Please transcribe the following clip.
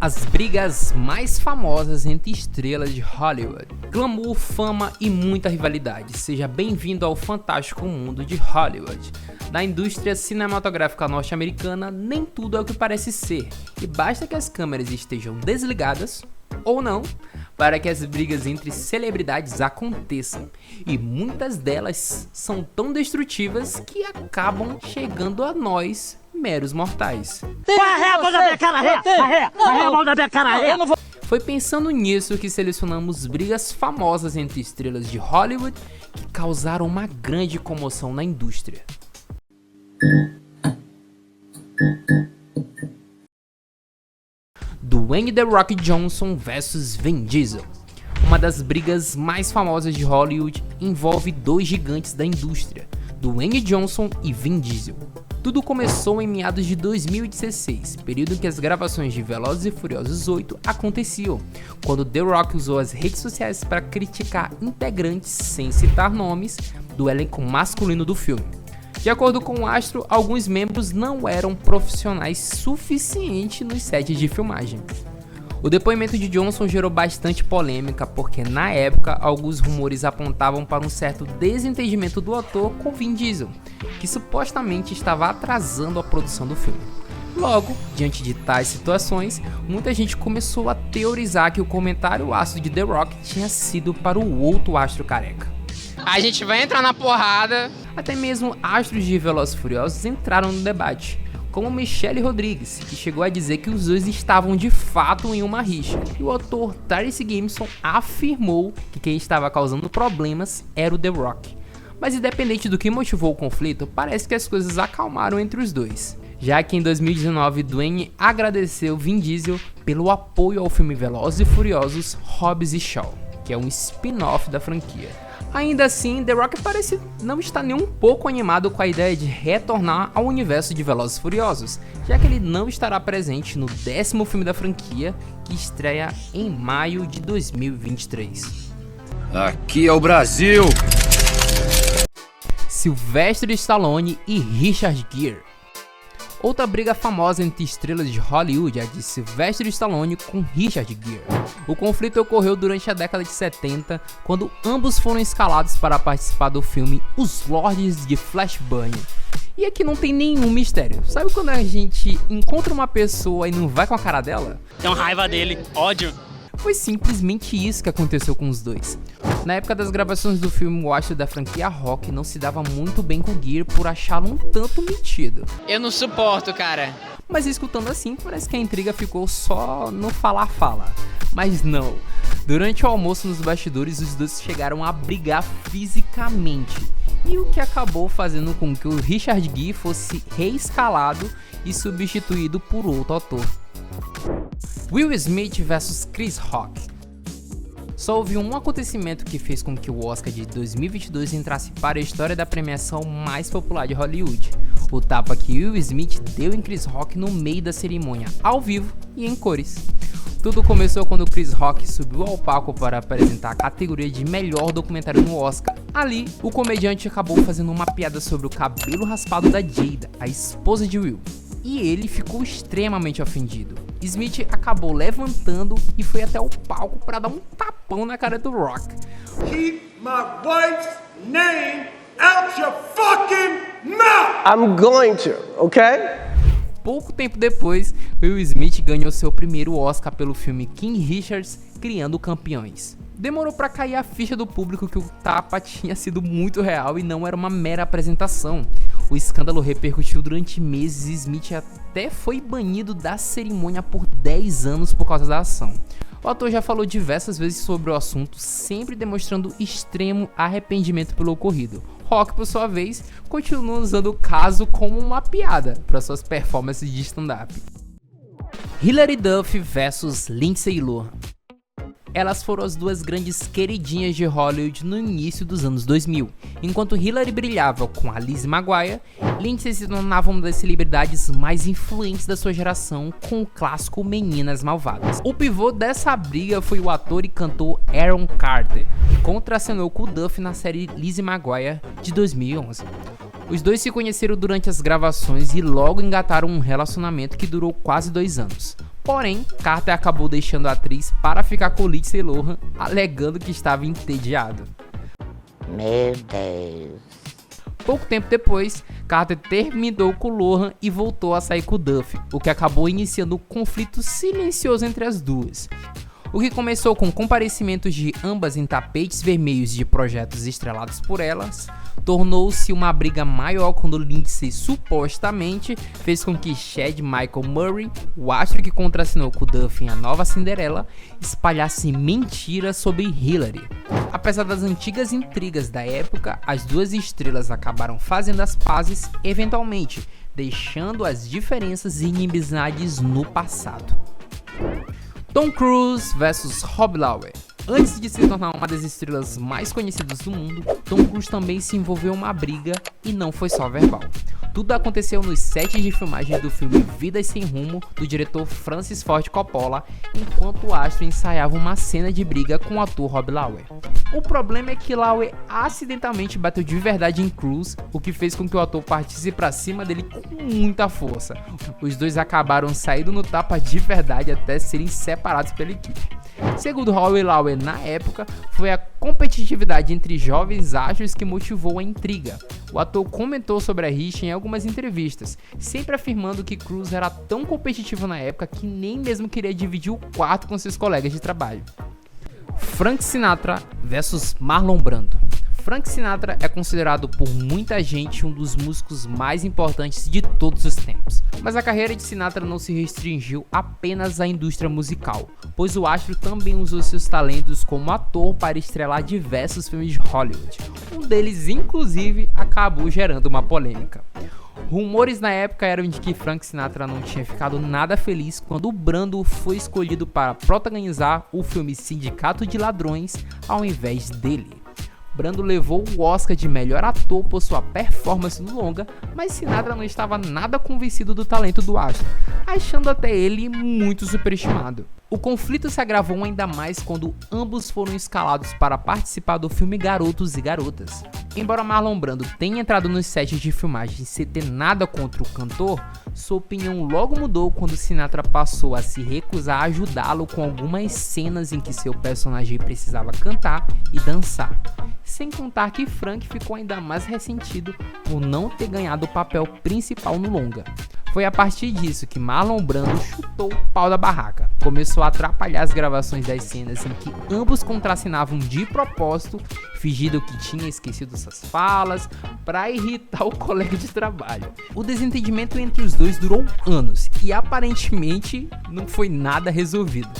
As brigas mais famosas entre estrelas de Hollywood. Glamour, fama e muita rivalidade. Seja bem-vindo ao fantástico mundo de Hollywood. Na indústria cinematográfica norte-americana, nem tudo é o que parece ser, e basta que as câmeras estejam desligadas, ou não, para que as brigas entre celebridades aconteçam, e muitas delas são tão destrutivas que acabam chegando a nós, meros mortais. Foi pensando nisso que selecionamos brigas famosas entre estrelas de Hollywood que causaram uma grande comoção na indústria. Dwayne The Rock Johnson vs Vin Diesel. Uma das brigas mais famosas de Hollywood envolve dois gigantes da indústria, Dwayne Johnson e Vin Diesel. Tudo começou em meados de 2016, período em que as gravações de Velozes e Furiosos 8 aconteciam, quando The Rock usou as redes sociais para criticar integrantes, sem citar nomes, do elenco masculino do filme. De acordo com o astro, alguns membros não eram profissionais suficiente nos sets de filmagem. O depoimento de Johnson gerou bastante polêmica porque, na época, alguns rumores apontavam para um certo desentendimento do ator com Vin Diesel, que supostamente estava atrasando a produção do filme. Logo, diante de tais situações, muita gente começou a teorizar que o comentário ácido de The Rock tinha sido para o outro astro careca. A gente vai entrar na porrada. Até mesmo astros de Velozes e Furiosos entraram no debate, como Michelle Rodrigues, que chegou a dizer que os dois estavam de fato em uma rixa, e o ator Tyrese Gibson afirmou que quem estava causando problemas era o The Rock. Mas independente do que motivou o conflito, parece que as coisas acalmaram entre os dois, já que em 2019 Dwayne agradeceu Vin Diesel pelo apoio ao filme Velozes e Furiosos Hobbs e Shaw, que é um spin-off da franquia. Ainda assim, The Rock parece não estar nem um pouco animado com a ideia de retornar ao universo de Velozes e Furiosos, já que ele não estará presente no 10º filme da franquia, que estreia em maio de 2023. Aqui é o Brasil! Sylvester Stallone e Richard Gere. Outra briga famosa entre estrelas de Hollywood é a de Sylvester Stallone com Richard Gere. O conflito ocorreu durante a década de 70, quando ambos foram escalados para participar do filme Os Lords de Flash Burn. E aqui não tem nenhum mistério. Sabe quando a gente encontra uma pessoa e não vai com a cara dela? Tem raiva dele, ódio. Foi simplesmente isso que aconteceu com os dois. Na época das gravações do filme, o astro da franquia Rock não se dava muito bem com Gere por achá-lo um tanto metido. Eu não suporto, cara. Mas escutando assim, parece que a intriga ficou só no falar-fala. Mas não. Durante o almoço nos bastidores, os dois chegaram a brigar fisicamente. E o que acabou fazendo com que o Richard Gere fosse reescalado e substituído por outro ator. Will Smith vs Chris Rock. Só houve um acontecimento que fez com que o Oscar de 2022 entrasse para a história da premiação mais popular de Hollywood. O tapa que Will Smith deu em Chris Rock no meio da cerimônia, ao vivo e em cores. Tudo começou quando Chris Rock subiu ao palco para apresentar a categoria de melhor documentário no Oscar. Ali, o comediante acabou fazendo uma piada sobre o cabelo raspado da Jada, a esposa de Will. E ele ficou extremamente ofendido. Smith acabou levantando e foi até o palco para dar um tapão na cara do Rock. Keep my wife's name out your fucking mouth! I'm going to, okay? Pouco tempo depois, Will Smith ganhou seu primeiro Oscar pelo filme King Richards, Criando Campeões. Demorou pra cair a ficha do público que o tapa tinha sido muito real e não era uma mera apresentação. O escândalo repercutiu durante meses e Smith até foi banido da cerimônia por 10 anos por causa da ação. O ator já falou diversas vezes sobre o assunto, sempre demonstrando extremo arrependimento pelo ocorrido. Rock, por sua vez, continua usando o caso como uma piada para suas performances de stand-up. Hilary Duff vs Lindsay Lohan. Elas foram as duas grandes queridinhas de Hollywood no início dos anos 2000. Enquanto Hilary brilhava com a Lizzie McGuire, Lindsay se tornava uma das celebridades mais influentes da sua geração com o clássico Meninas Malvadas. O pivô dessa briga foi o ator e cantor Aaron Carter, que contracenou com Duff na série Lizzie McGuire de 2011. Os dois se conheceram durante as gravações e logo engataram um relacionamento que durou quase 2 anos. Porém, Carter acabou deixando a atriz para ficar com Lindsay Lohan, alegando que estava entediado. Meu Deus. Pouco tempo depois, Carter terminou com Lohan e voltou a sair com Duff, o que acabou iniciando um conflito silencioso entre as duas. O que começou com comparecimentos de ambas em tapetes vermelhos de projetos estrelados por elas, tornou-se uma briga maior quando Lindsay supostamente fez com que Chad Michael Murray, o astro que contracenou com Duff em A Nova Cinderela, espalhasse mentiras sobre Hillary. Apesar das antigas intrigas da época, as duas estrelas acabaram fazendo as pazes eventualmente, deixando as diferenças e inimizades no passado. Tom Cruise vs Rob Lowe. Antes de se tornar uma das estrelas mais conhecidas do mundo, Tom Cruise também se envolveu em uma briga e não foi só verbal. Tudo aconteceu nos sets de filmagem do filme Vidas Sem Rumo, do diretor Francis Ford Coppola, enquanto o astro ensaiava uma cena de briga com o ator Rob Lowe. O problema é que Lowe acidentalmente bateu de verdade em Cruise, o que fez com que o ator partisse pra cima dele com muita força. Os dois acabaram saindo no tapa de verdade até serem separados pela equipe. Segundo Rob Lowe, na época, foi a competitividade entre jovens astros que motivou a intriga. O ator comentou sobre a rixa em algumas entrevistas, sempre afirmando que Cruise era tão competitivo na época que nem mesmo queria dividir o quarto com seus colegas de trabalho. Frank Sinatra vs Marlon Brando. Frank Sinatra é considerado por muita gente um dos músicos mais importantes de todos os tempos. Mas a carreira de Sinatra não se restringiu apenas à indústria musical, pois o astro também usou seus talentos como ator para estrelar diversos filmes de Hollywood. Um deles, inclusive, acabou gerando uma polêmica. Rumores na época eram de que Frank Sinatra não tinha ficado nada feliz quando o Brando foi escolhido para protagonizar o filme Sindicato de Ladrões ao invés dele. Brando levou o Oscar de melhor ator por sua performance no longa, mas Sinatra não estava nada convencido do talento do astro, achando até ele muito superestimado. O conflito se agravou ainda mais quando ambos foram escalados para participar do filme Garotos e Garotas. Embora Marlon Brando tenha entrado nos sets de filmagem sem ter nada contra o cantor, sua opinião logo mudou quando Sinatra passou a se recusar a ajudá-lo com algumas cenas em que seu personagem precisava cantar e dançar. Sem contar que Frank ficou ainda mais ressentido por não ter ganhado o papel principal no longa. Foi a partir disso que Marlon Brando chutou o pau da barraca. Começou a atrapalhar as gravações das cenas em que ambos contracenavam de propósito, fingindo que tinha esquecido suas falas, para irritar o colega de trabalho. O desentendimento entre os dois durou anos e aparentemente não foi nada resolvido.